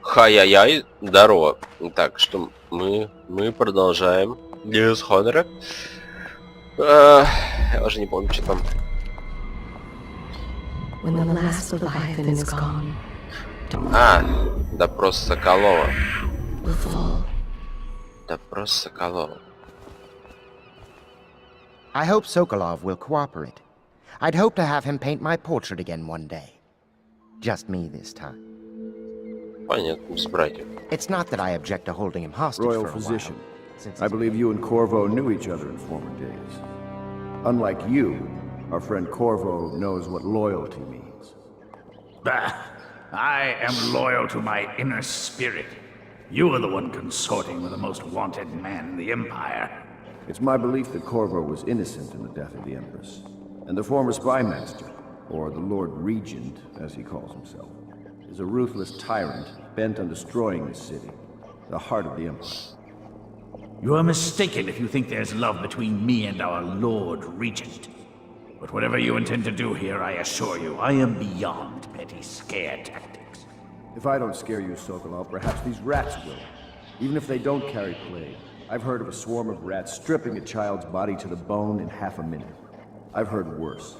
Хай-яй-яй, здорово. Так, что мы продолжаем. DisHonored. Я уже не помню, что там. Допрос Соколова. Допрос Соколова. I hope Sokolov will cooperate. I'd hope to have him paint my portrait again one day. Just me this time. Понятно, без братьев. It's not that I object to holding him hostage Royal for a physician. while. I believe you and Corvo knew each other in former days. Unlike you, our friend Corvo knows what loyalty means. Bah! I am loyal to my inner spirit. You are the one consorting with the most wanted man in the Empire. It's my belief that Corvo was innocent in the death of the Empress, and the former spy master, or the Lord Regent, as he calls himself, is a ruthless tyrant bent on destroying this city, the heart of the Empire. You are mistaken if you think there's love between me and our Lord Regent. But whatever you intend to do here, I assure you, I am beyond petty scare tactics. If I don't scare you, Sokolov, perhaps these rats will. Even if they don't carry plague. I've heard of a swarm of rats stripping a child's body to the bone in half a minute. I've heard worse.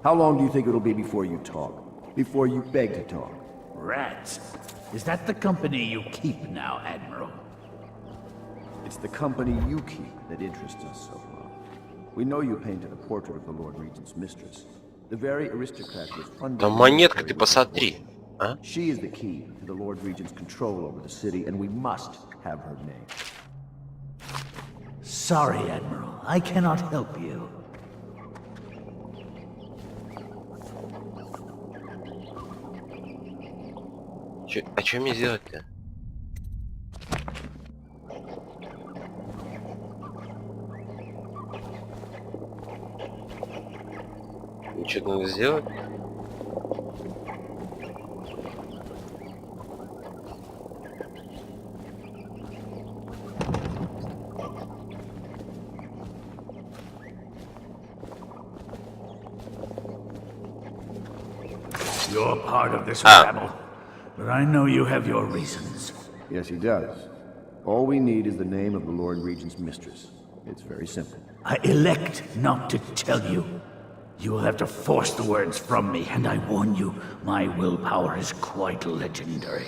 How long do you think it'll be before you talk? Before you beg to talk? Rats? Is that the company you keep now, Admiral? It's the company you keep that interests us, Sokolov. We know you painted a portrait of the Lord Regent's mistress. The very aristocrat was funded... Там монетка, ты посмотри. А? She is the key to the Lord Regent's control over the city, and we must have her name. Sorry, Admiral. I cannot help you. А что мне сделать-то? Что-то надо сделать? You're part of this rabble, but I know you have your reasons. Yes, he does. All we need is the name of the Lord Regent's mistress. It's very simple. I elect not to tell you. You will have to force the words from me, and I warn you, my willpower is quite legendary.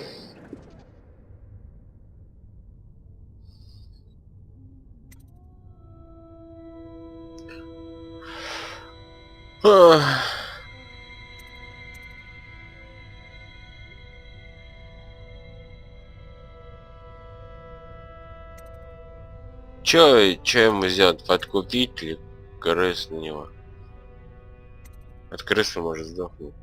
Чё ему сделать? Подкупить или крыс на него? От крысы может сдохнуть.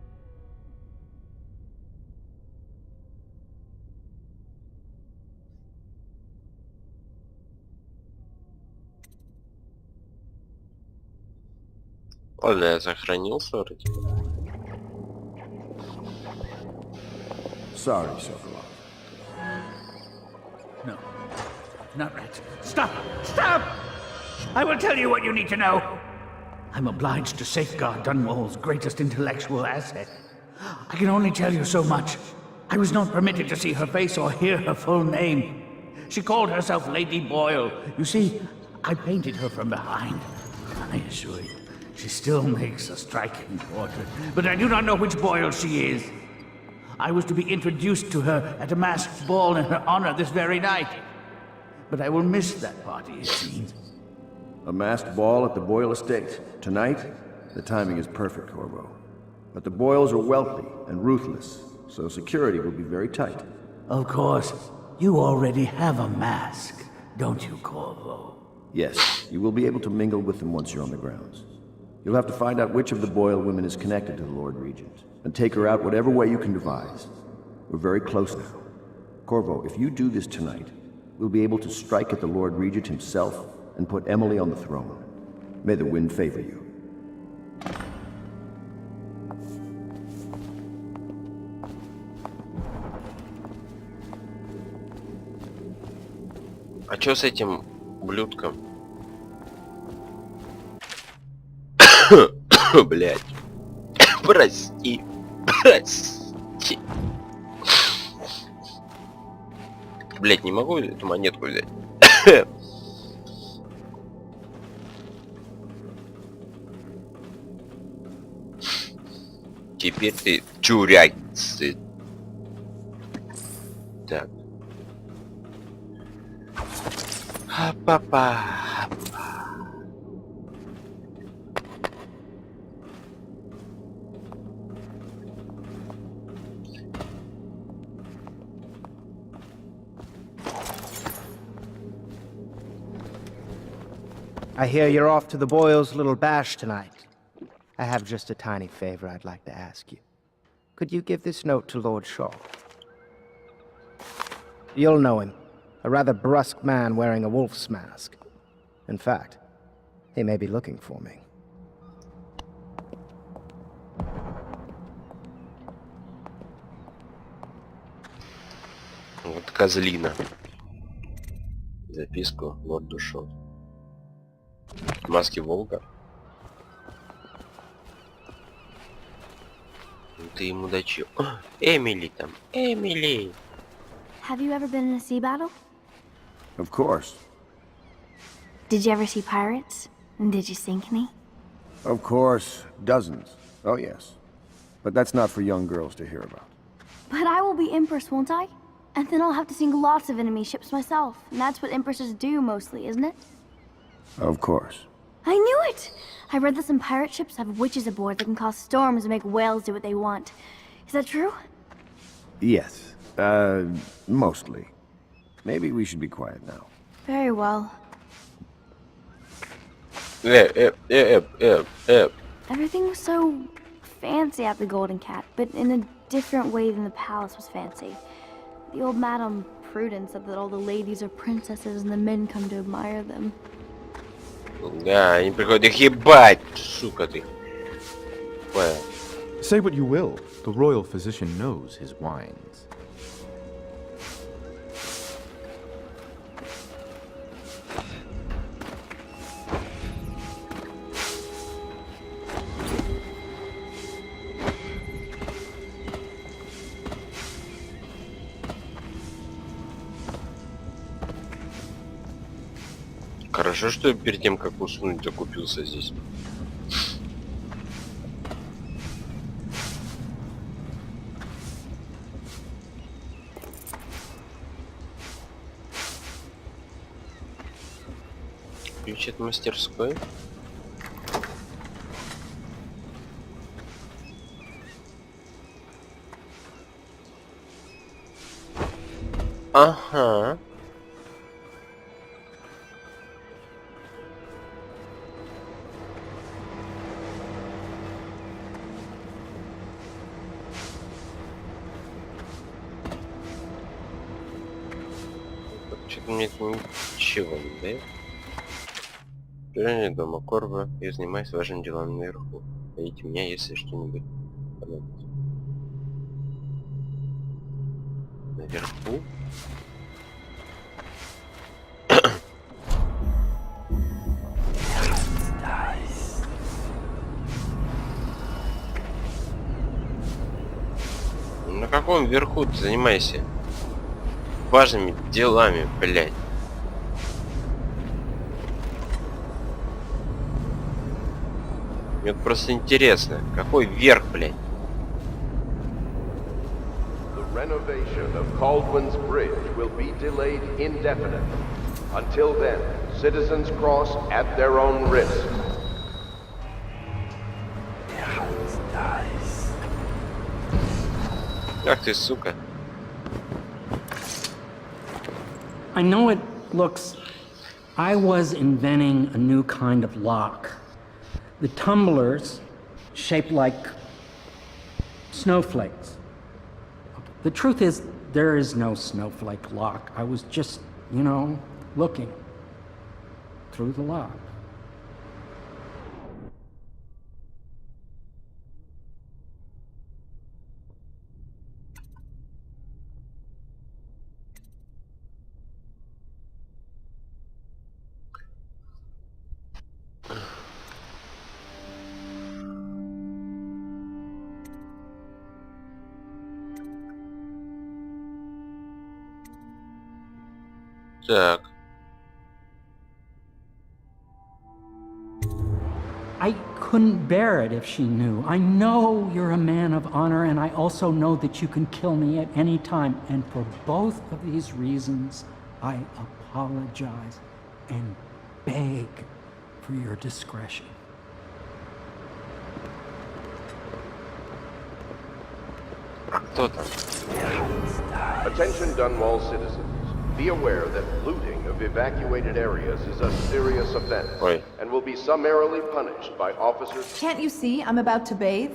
Ладно, я сохранился вроде. Sorry, Sokolov. No, not rats. Stop! Stop! I will tell you what you need to know. I'm obliged to safeguard Dunwall's greatest intellectual asset. I can only tell you so much. I was not permitted to see her face or hear her full name. She called herself Lady Boyle. You see, I painted her from behind. I assure you, she still makes a striking portrait, but I do not know which Boyle she is. I was to be introduced to her at a masked ball in her honor this very night. But I will miss that party, it seems. A masked ball at the Boyle estate. Tonight? The timing is perfect, Corvo. But the Boyles are wealthy and ruthless, so security will be very tight. Of course. You already have a mask, don't you, Corvo? Yes, you will be able to mingle with them once you're on the grounds. You'll have to find out which of the Boyle women is connected to the Lord Regent, and take her out whatever way you can devise. We're very close now. Corvo, if you do this tonight, we'll be able to strike at the Lord Regent himself and put Emily on the throne. May the wind favor you. А чё с этим ублюдком? Блять. Прости. Прости. Блять, не могу эту монетку взять. Теперь ты чуряйцы. Так. Папа. I hear you're off to the Boyles' little bash tonight. I have just a tiny favor I'd like to ask you. Could you give this note to Lord Shaw? You'll know him. A rather brusque man wearing a wolf's mask. In fact, he may be looking for me. Вот козлина. Записку лорду Шоу. Маски волка. Ты ему дачу. Эмили там. Эмили. Have you ever been in a sea battle? Of course. Did you ever see pirates? And did you sink any? Of course. Dozens. Oh, yes. But that's not for young girls to hear about. But I will be Empress, won't I? And then I'll have to sink lots of enemy ships myself. And that's what Empresses do mostly, isn't it? Of course. I knew it! I read that some pirate ships have witches aboard that can cause storms and make whales do what they want. Is that true? Yes. Mostly. Maybe we should be quiet now. Very well. Everything was so fancy at the Golden Cat, but in a different way than the palace was fancy. The old Madame Prudence said that all the ladies are princesses and the men come to admire them. Да, они приходят их ебать, сука ты. Понял. Say what you will, the royal physician knows his wines. Хорошо, что я перед тем, как уснуть, закупился здесь. Ключ от мастерской. Ага. Что-то мне это ничего не дает. Приезжай дома Корва и занимайся важными делами наверху. Найдите меня, если что-нибудь понадобится. Наверху? На каком верху ты занимайся? Важными делами, блядь. Мне вот просто интересно, какой верх, блядь? The renovation of Caldwell's Bridge will be delayed indefinitely. Until then, citizens cross at their own risk. Ах ты, сука. I know it looks... I was inventing a new kind of lock. The tumblers, shaped like snowflakes. The truth is, there is no snowflake lock. I was just, you know, looking through the lock. Так. I couldn't bear it if she knew. I know you're a man of honor, and I also know that you can kill me at any time. And for both of these reasons, I apologize and beg for your discretion. Кто там? Attention Dunwall citizens. Be aware that looting of evacuated areas is a serious offense Oi. and will be summarily punished by officers. Can't you see I'm about to bathe?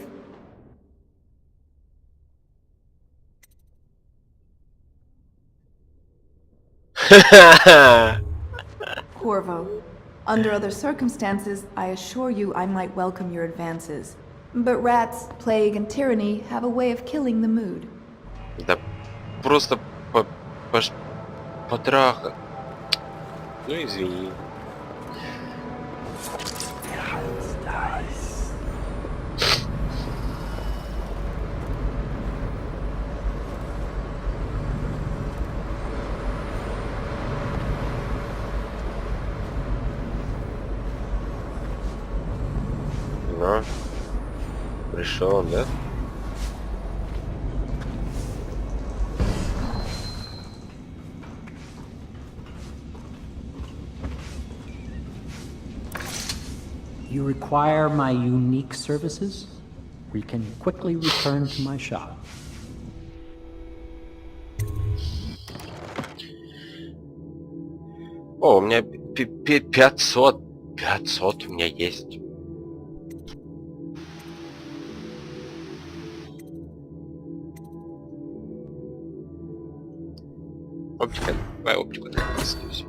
Corvo, under other circumstances, I assure you I might welcome your advances. But rats, plague, and tyranny have a way of killing the mood. Да просто потраха. Ну извини. Ну, пришел он, да? You require my unique services? We can quickly return to my shop. О, у меня 500. 500 у меня есть. Оптика. Давай оптику здесь.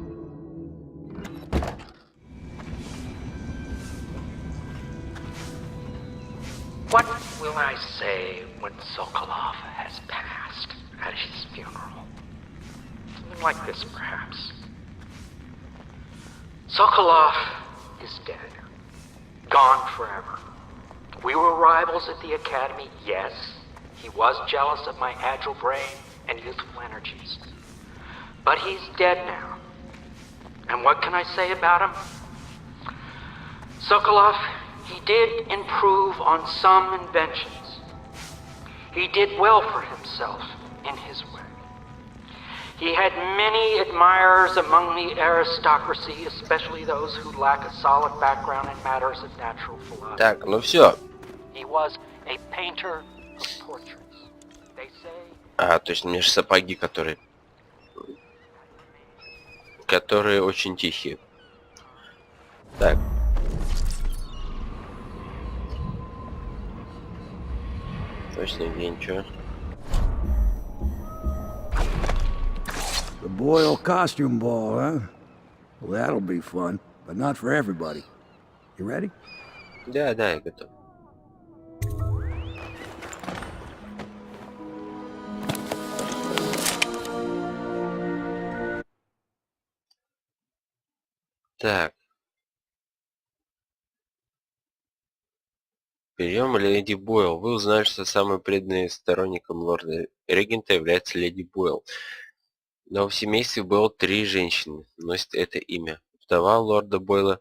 What will I say when Sokolov has passed at his funeral? Something like this, perhaps. Sokolov is dead. Gone forever. We were rivals at the academy, yes. He was jealous of my agile brain and youthful energies. But he's dead now. And what can I say about him? Sokolov, he did improve on some inventions. He did well for himself in his way. He had many admirers among the aristocracy, especially those who lack a solid background in matters of natural philosophy. Так, ну все. He was a painter of portraits. They say... А, точно, у меня же сапоги, которые очень тихие. Так. Точно где ничего. The Boyle costume ball, huh? Well, that'll be fun, but not for everybody. You ready? Да, я готов. Так. Прием леди Бойл. Вы узнали, что самым преданным сторонником лорда-регента является леди Бойл. Но в семействе Бойл 3 женщины носят это имя. Вдова лорда Бойла,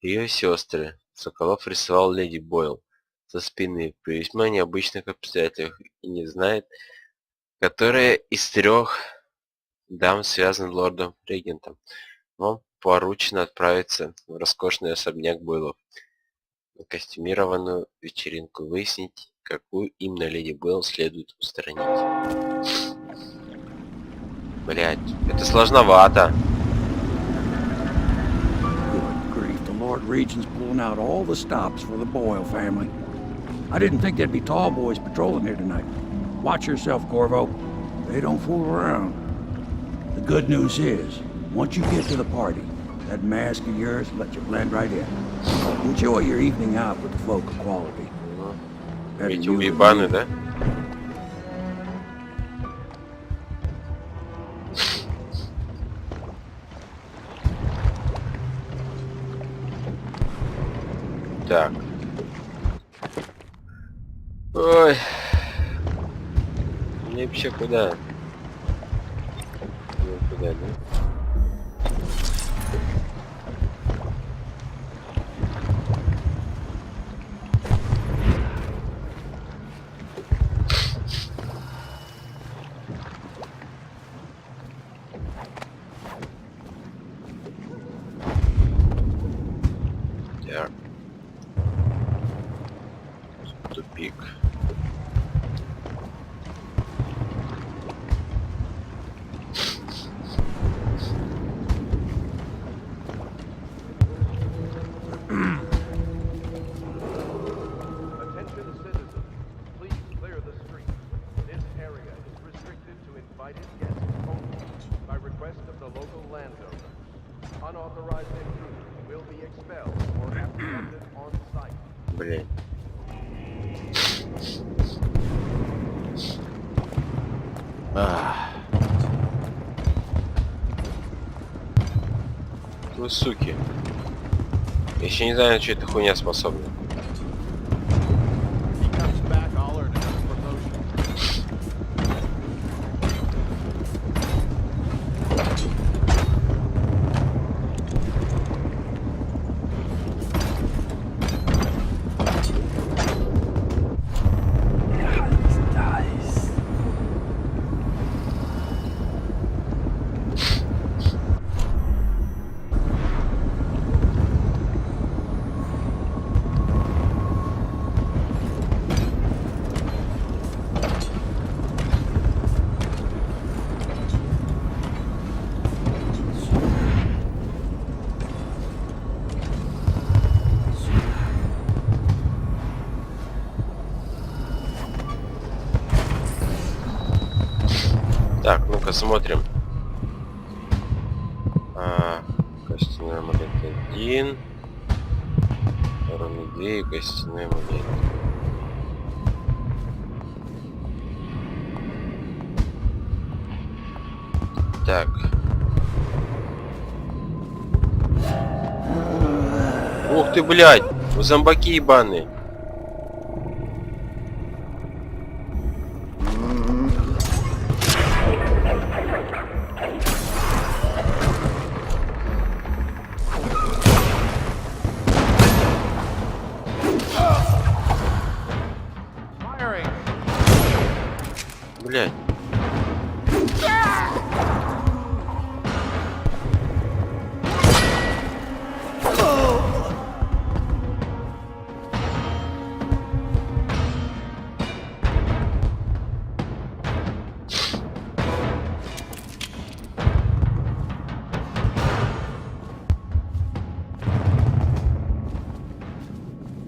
ее сестры. Соколов рисовал леди Бойл со спины при весьма необычных обстоятельствах и не знает, которая из 3 дам связана лордом-регентом. Вам поручено отправиться в роскошный особняк Бойлов на костюмированную вечеринку, выяснить, какую именно леди Бойл следует устранить. Блять, это сложновато. Good grief, the Lord Regent's pulling out all the stops for the Boyle family. I didn't think there'd be tall boys patrolling here tonight. Watch yourself, Corvo. They don't fool around. The good news is, once you get to the party, that mask of yours will let you blend right in. Enjoy your evening out with the folk of quality. Ведь уебаны, да? Так. Ой. Мне вообще куда? Ну, куда, да? invited guests only by request of the local landowner. Unauthorized intruders will be expelled or apprehended on site. Блин. Вы суки. Я еще не знаю, на что эта хуйня способна. Так, ну-ка смотрим. Костяной амулет 1. Руны 2 и костяной амулет. Так. Ух ты, блядь! Вы зомбаки ебаные. Блядь.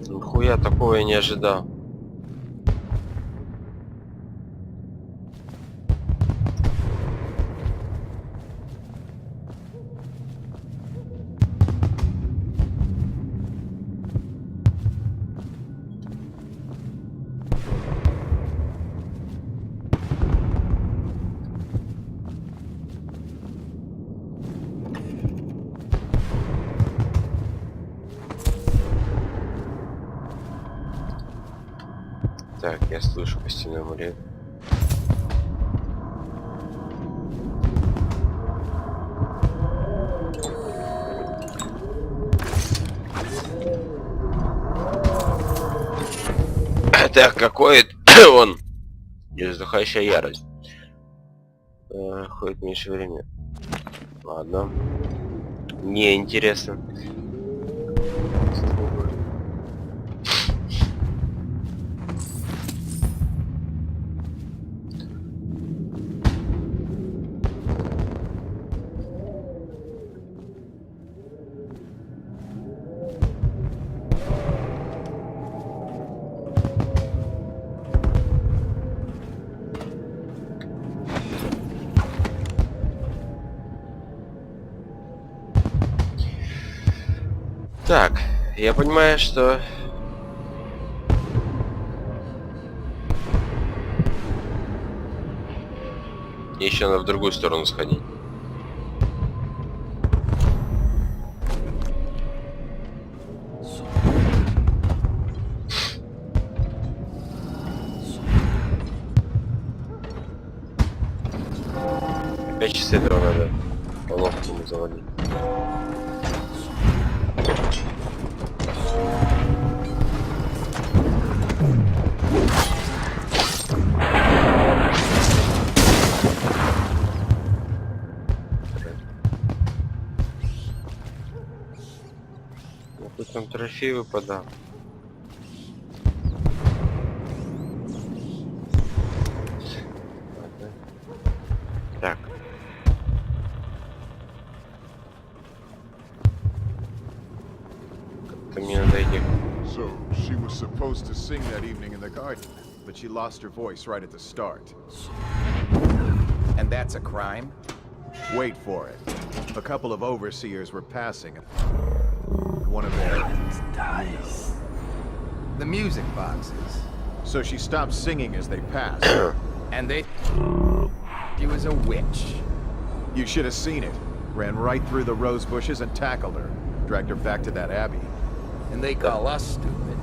Нихуя такого я не ожидал. Так, я слышу костяной амулет. Так, какой он? Издыхающая ярость. Ходит меньше времени. Ладно. Не интересно. Так, я понимаю, что... Еще надо в другую сторону сходить. Опять с этого надо по-ловкому завалить. Тут там трофей выпадал. Так. Как-то мне надо идти. So, she was supposed to sing that evening in the garden, but she lost her voice right at the start. And that that's a crime? Wait for it. A couple of overseers were passing. One of their... Dice. The music boxes. So she stopped singing as they passed. And they... She was a witch. You should have seen it. Ran right through the rose bushes and tackled her. Dragged her back to that abbey. And they call us stupid.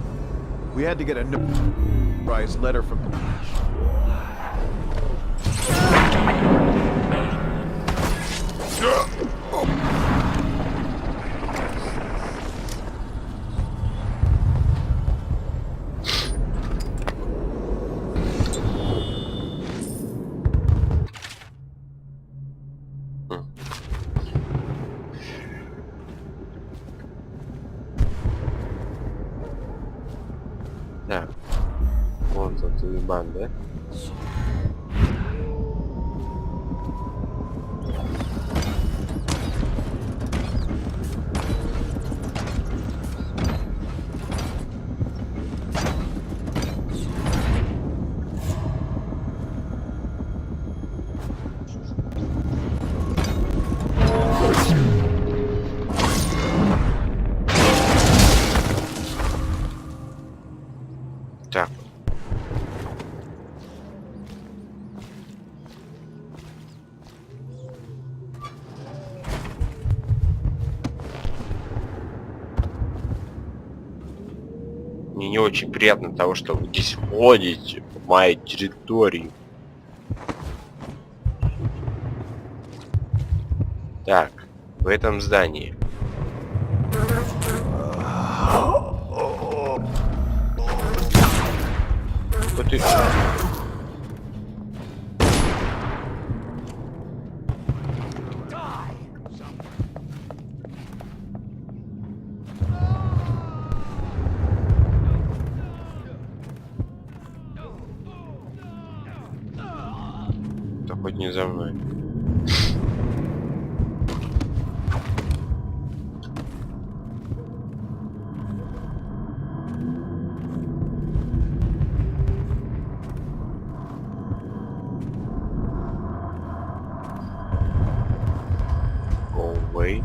We had to get a surprise letter from... Так. Вон тут уебан, да? Так. Мне не очень приятно того, что вы здесь ходите в мою территорию. Так, в этом здании. Вот и... Да хоть не за мной. Go away.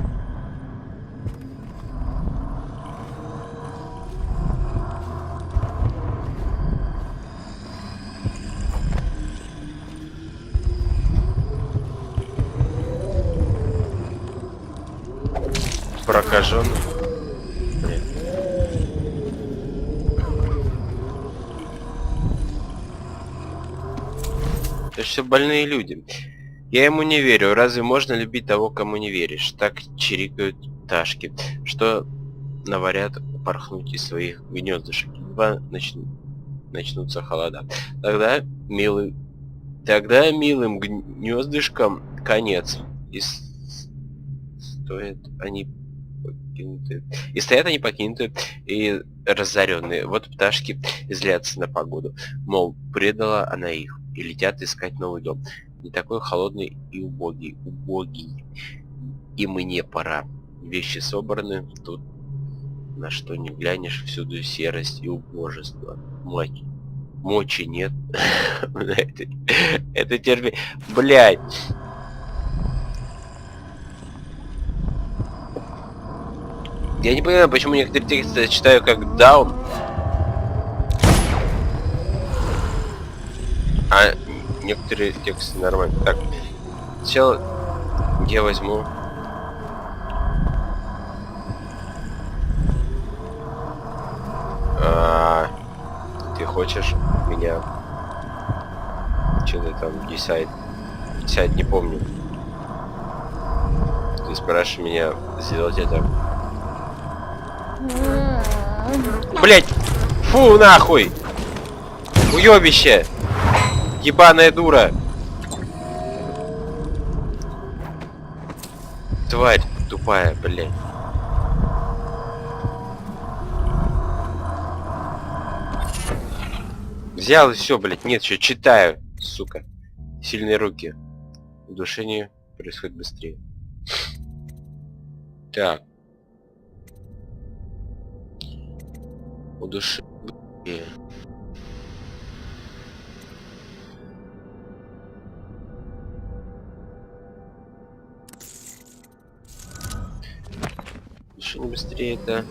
Прокаженный. Блин. Это все больные люди. Я ему не верю. Разве можно любить того, кому не веришь? Так чирикают пташки, что наварят упорхнуть из своих гнездышек. Едва начнутся холода. Тогда милым гнездышкам конец. И стоят они покинутые. И стоят они покинутые и разоренные. Вот пташки злятся на погоду. Мол, предала она их. И летят искать новый дом. Не такой холодный и убогий. И мне пора. Вещи собраны. Тут на что не глянешь, всюду серость и убожество. Мочи нет. Это терпи... Блядь. Я не понимаю, почему некоторые тексты я читаю как down, а некоторые тексты нормально. Так, сначала я возьму. Ты хочешь меня? Что ты там, decide, не помню. Ты спрашиваешь меня сделать это. Блять! Фу, нахуй! Уёбище! Ебаная дура! Тварь тупая, блядь. Взял и все, блядь. Нет, что читаю, сука. Сильные руки. Удушение происходит быстрее. Так. Удушение. машине быстрее-то.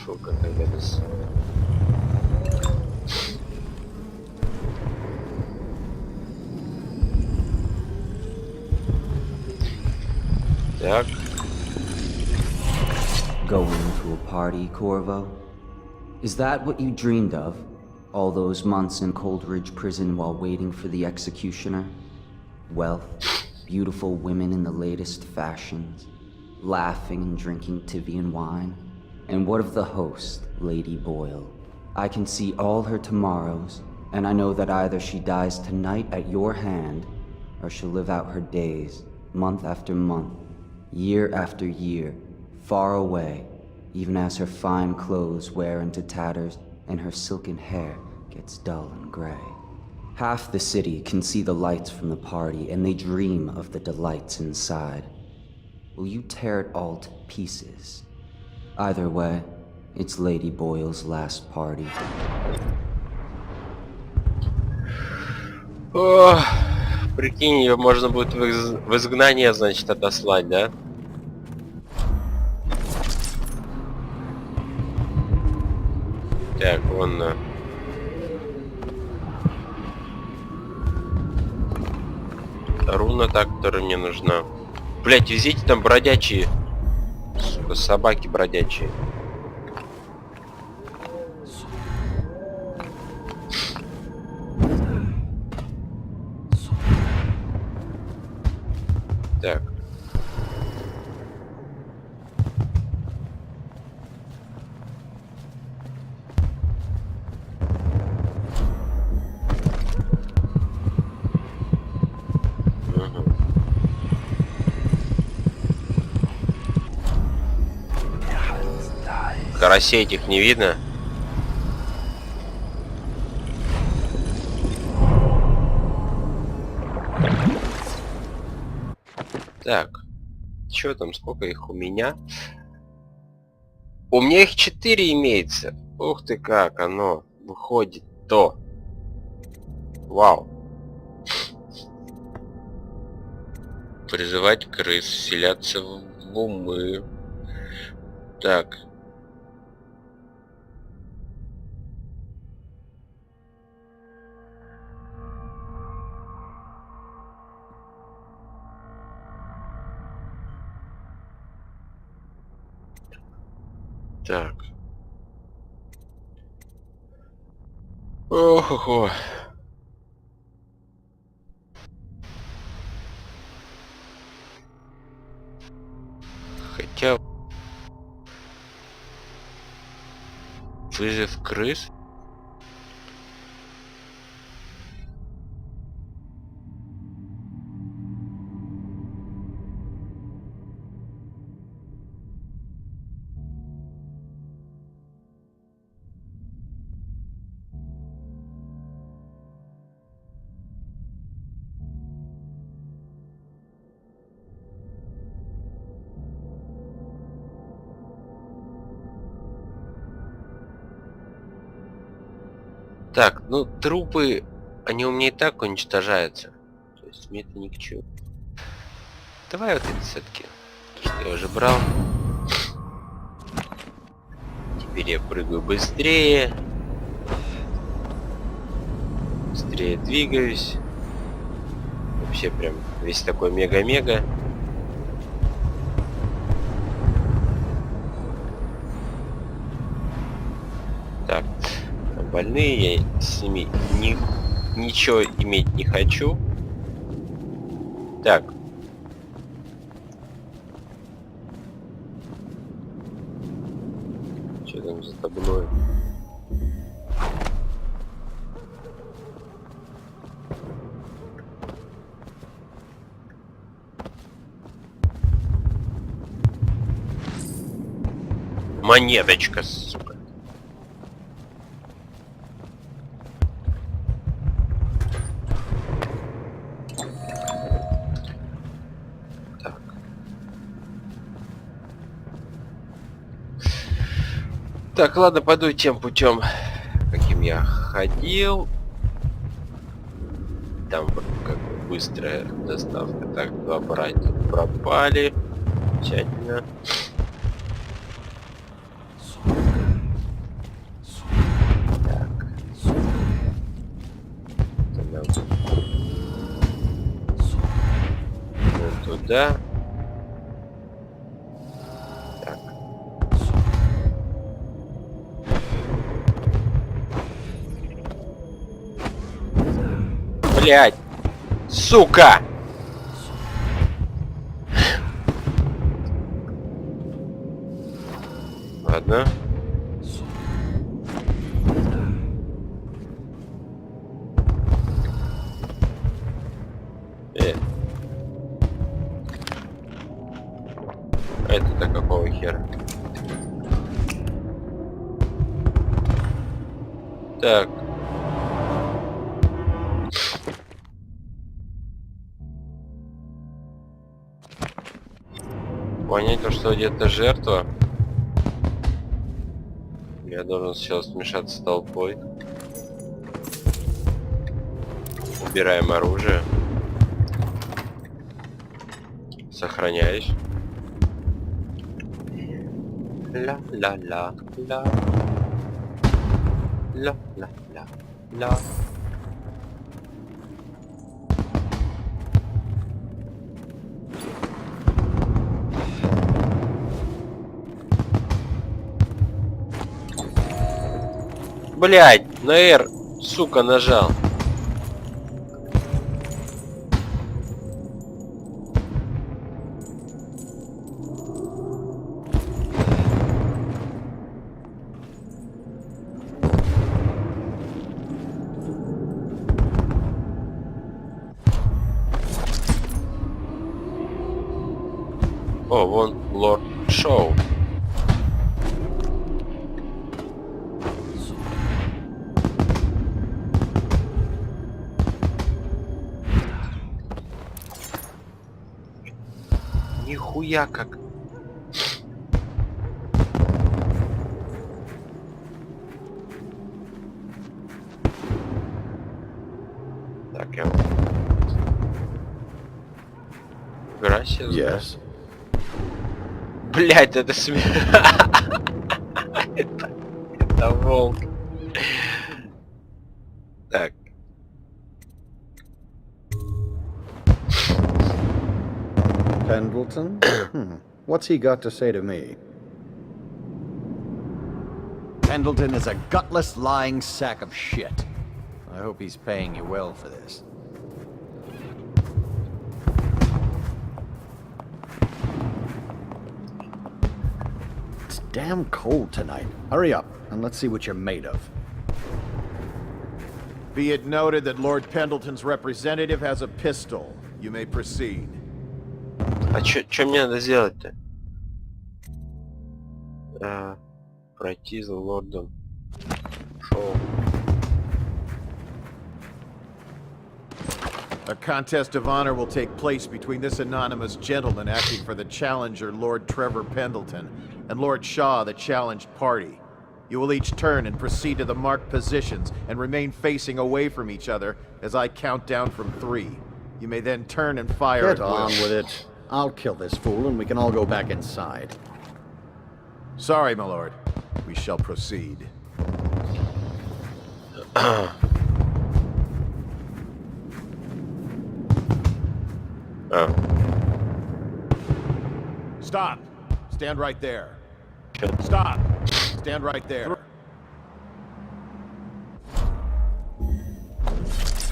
Фу, какая гадость. Так. Going to a party, Corvo? Is that what you dreamed of? All those months in Coldridge Prison while waiting for the executioner? Wealth, beautiful women in the latest fashions, laughing and drinking Tivian wine? And what of the host, Lady Boyle? I can see all her tomorrows, and I know that either she dies tonight at your hand, or she'll live out her days, month after month, year after year, far away, even as her fine clothes wear into tatters and her silken hair gets dull and gray. Half the city can see the lights from the party, and they dream of the delights inside. Will you tear it all to pieces? Either way, it's Lady Boyle's last party. О, прикинь, ее можно будет в изгнание, значит, отослать, да? Так, вон... руна та, которая мне нужна. Блять, везите там бродячие. Сука, собаки бродячие. Так. Карасей этих не видно. Так. Чё там, сколько их у меня? У меня их 4 имеется. Ух ты, как оно выходит-то. Вау. Призывать крыс, вселяться в умы. Так. Так. Ох-охо. Хотя... Вызов крыс? Так, ну трупы, они у меня и так уничтожаются. То есть мне это ни к чему. Давай вот это все-таки. Что я уже брал. Теперь я прыгаю быстрее. Быстрее двигаюсь. Вообще прям весь такой мега-мега. Так. Больные, я с ними ничего иметь не хочу. Так. Что там за табло? Монеточка, сука. Так, ладно, пойду тем путем, каким я ходил. Там как бы быстрая доставка. Так, 2 братья пропали. Замечательно. Так. Вот туда. Так. Блять! Сука! Ладно. Это-то какого хера? Так. Понять то, что где-то жертва. Я должен сейчас смешаться с толпой. Убираем оружие. Сохраняюсь. Ла-ла-ла-ла. Ла-ла-ла-ла. Блять, на R, сука, нажал. О, вон лорд Шоу. Нихуя как. Так, я... Gracias. Yes. Блять, это это волк. Так. Pendleton? What's he got to say to me? Pendleton is a gutless, lying sack of shit. I hope he's paying you well for this. It's damn cold tonight. Hurry up, and let's see what you're made of. Be it noted that Lord Pendleton's representative has a pistol. You may proceed. А чё мне надо сделать-то? Пройти за лордом Шоу. A contest of honor will take place between this anonymous gentleman acting for the challenger, Lord Trevor Pendleton, and Lord Shaw, the challenged party. You will each turn and proceed to the marked positions and remain facing away from each other as I count down from 3. You may then turn and fire at Get on with it. I'll kill this fool and we can all go back inside. Sorry, my lord. We shall proceed. Stop. Stand right there. Stop. Stand right there.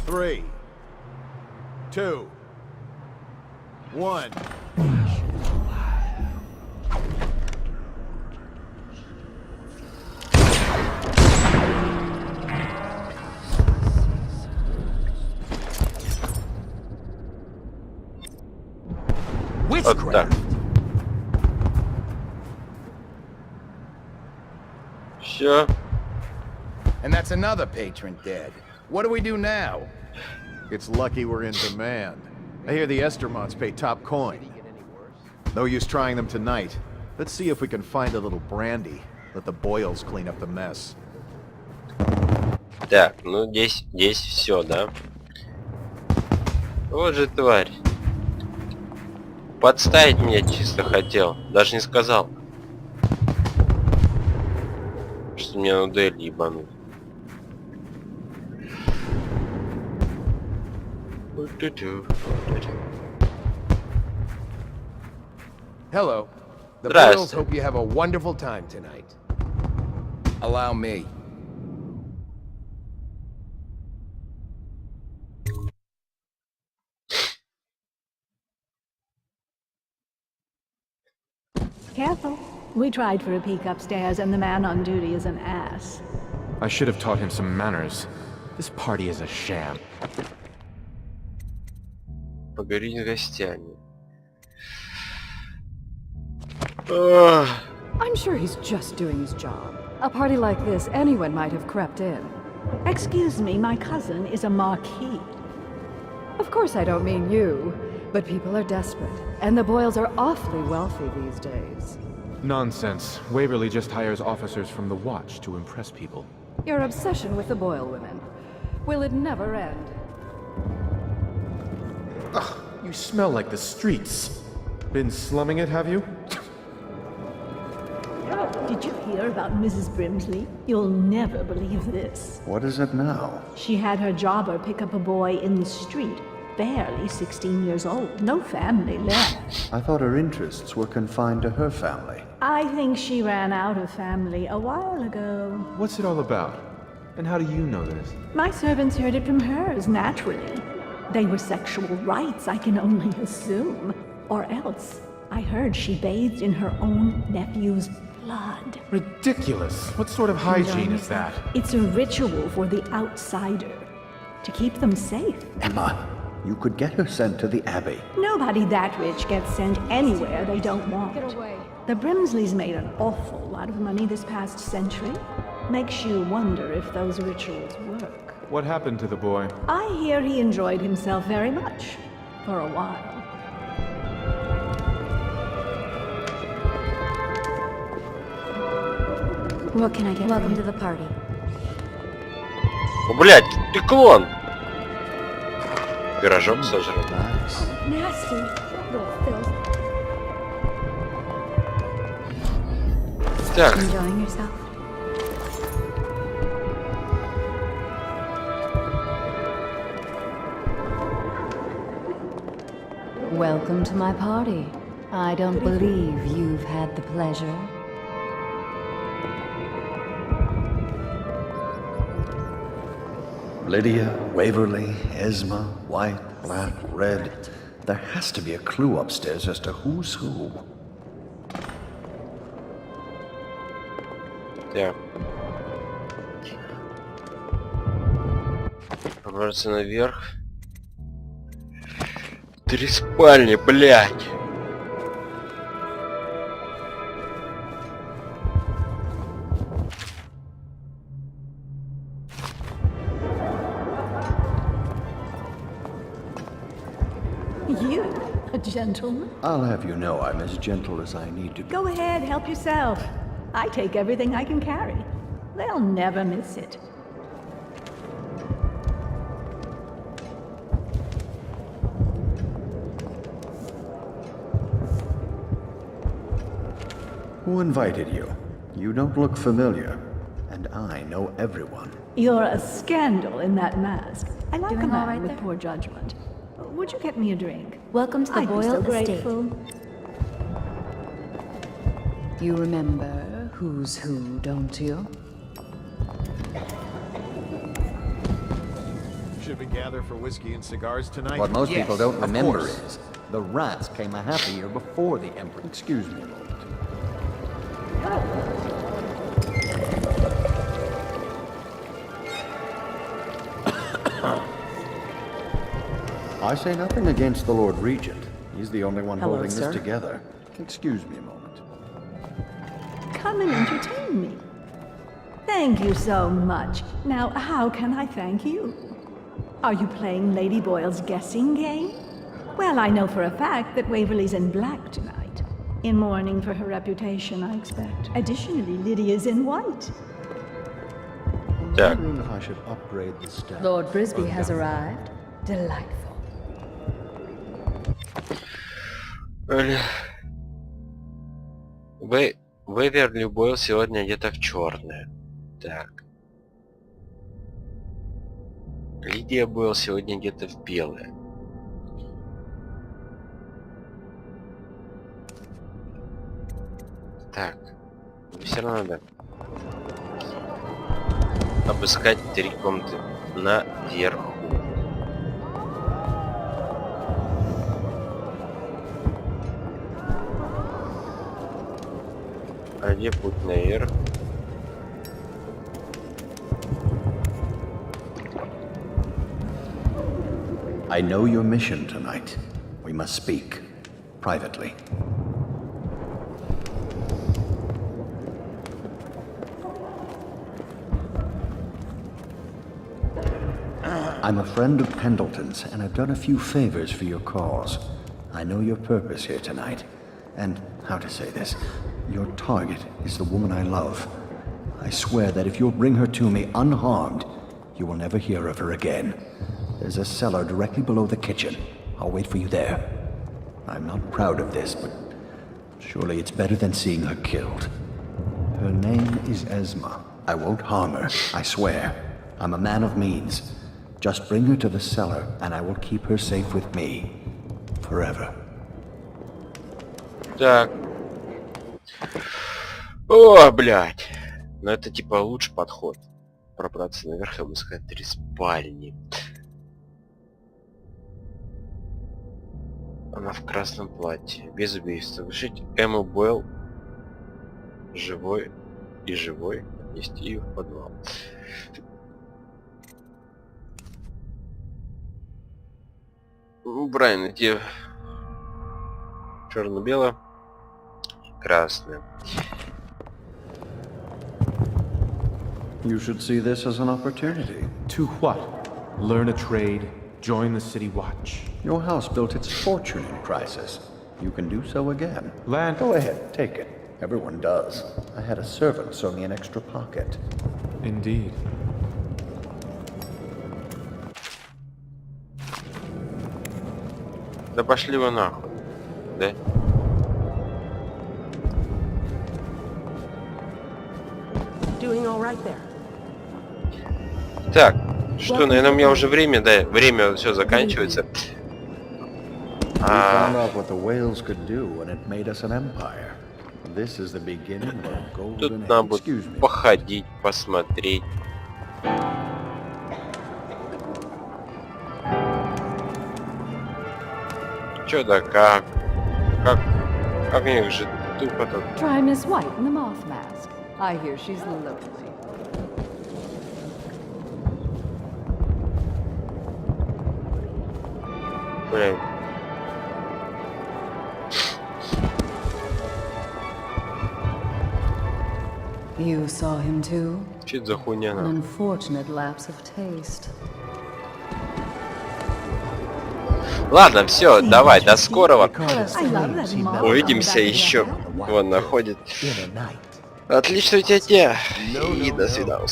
3, 2, 1. Witchcraft. Sure. And that's another patron dead. What do we do now? It's lucky we're in demand. I hear the Estermonts pay top coin. No use trying them tonight. Let's see if we can find a little brandy. Let the Boyles clean up the mess. Так, ну здесь все, да? Вот же тварь. Подставить меня чисто хотел. Даже не сказал, что мне на дуэль ебануть. Hello. The Здрасте. Boyles hope you have a wonderful time tonight. Allow me. Careful. We tried for a peek upstairs, and the man on duty is an ass. I should have taught him some manners. This party is a sham. Поговорить с гостями. I'm sure he's just doing his job. A party like this, anyone might have crept in. Excuse me, my cousin is a marquis. Of course I don't mean you, but people are desperate, and the Boyles are awfully wealthy these days. Nonsense. Waverly just hires officers from the Watch to impress people. Your obsession with the Boyle women. Will it never end? Ugh, you smell like the streets. Been slumming it, have you? Did you hear about Mrs. Brimsley? You'll never believe this. What is it now? She had her jobber pick up a boy in the street, barely 16 years old, no family left. I thought her interests were confined to her family. I think she ran out of family a while ago. What's it all about? And how do you know this? My servants heard it from hers, naturally. They were sexual rights, I can only assume. Or else, I heard she bathed in her own nephew's blood. Ridiculous. What sort of hygiene is that? It's a ritual for the outsider, to keep them safe. Emma, you could get her sent to the Abbey. Nobody that rich gets sent anywhere they don't want. Get away. The Brimsleys made an awful lot of money this past century. Makes you wonder if those rituals work. What happened to the boy? I hear he enjoyed himself very much, for a while. What can I get? Welcome to the party. О, блядь, ты клон! Пирожок сожрал. Nasty little filth. Так. Enjoying yourself? Welcome to my party. I don't believe you've had the pleasure. Lydia, Waverly, Esma, white, black, red. There has to be a clue upstairs as to who's who. Так. Пробраться наверх. 3 спальни, блядь. You, a gentleman? I'll have you know I'm as gentle as I need to be. Go ahead, help yourself. I take everything I can carry. They'll never miss it. Who invited you? You don't look familiar, and I know everyone. You're a scandal in that mask. I like Doing a all man right with there? poor judgment. Would you get me a drink? Welcome to the I'd be Boyle so estate. grateful. You remember who's who, don't you? Should we gather for whiskey and cigars tonight? What most people don't of remember course. is the rats came a half a year before the Emperor. Excuse me a moment. I say nothing against the Lord Regent. He's the only one Hello, holding sir. this together. Excuse me a moment. Come and entertain me. Thank you so much. Now, how can I thank you? Are you playing Lady Boyle's guessing game? Well, I know for a fact that Waverly's in black tonight. In mourning for her reputation, I expect. Additionally, Lydia's in white. I'm wondering if I should upgrade the staff. Lord Brisby or has down. arrived. Delightful. Веверли Бойл сегодня где-то в черное. Так. Лидия Бойл сегодня где-то в белое. Так. Все равно надо обыскать 3 комнаты наверху. А где путь наверх? I know your mission tonight. We must speak privately. I'm a friend of Pendleton's, and I've done a few favors for your cause. I know your purpose here tonight, and how to say this, your target is the woman I love. I swear that if you'll bring her to me unharmed, you will never hear of her again. There's a cellar directly below the kitchen. I'll wait for you there. I'm not proud of this, but surely it's better than seeing her killed. Her name is Esma. I won't harm her, I swear. I'm a man of means. Just bring her to the cellar, and I will keep her safe with me. Forever. Так. О, блядь. Ну это типа лучший подход. Пробраться наверх и обыскать 3 спальни. Она в красном платье. Без убийства. Решить Эмму Бойл живой и живой. Отнести ее в подвал. Брайан, иди черно-бело, красное. You should see this as an opportunity. To what? Learn a trade, join the city watch. Your house built its fortune in crisis. You can do so again. Land. Go ahead, take it. Everyone does. I had a servant sew me an extra pocket. Indeed. Да пошли вы нахуй, да? Так, что, наверное, у меня уже время, да, время все заканчивается. We found out what the whales could do, and it made us an empire. This is the beginning of a golden Тут age. нам будет походить, посмотреть. Чё да как? Как у них же тупо тут. Try Miss White in the moth mask. I hear she's lovely. Блин. You saw him too? Что это за хуйня? An unfortunate lapse of taste. Ладно, все, давай, до скорого. I love that mom. Увидимся еще. Вон находит. Отличного тебе дня. И до свидания.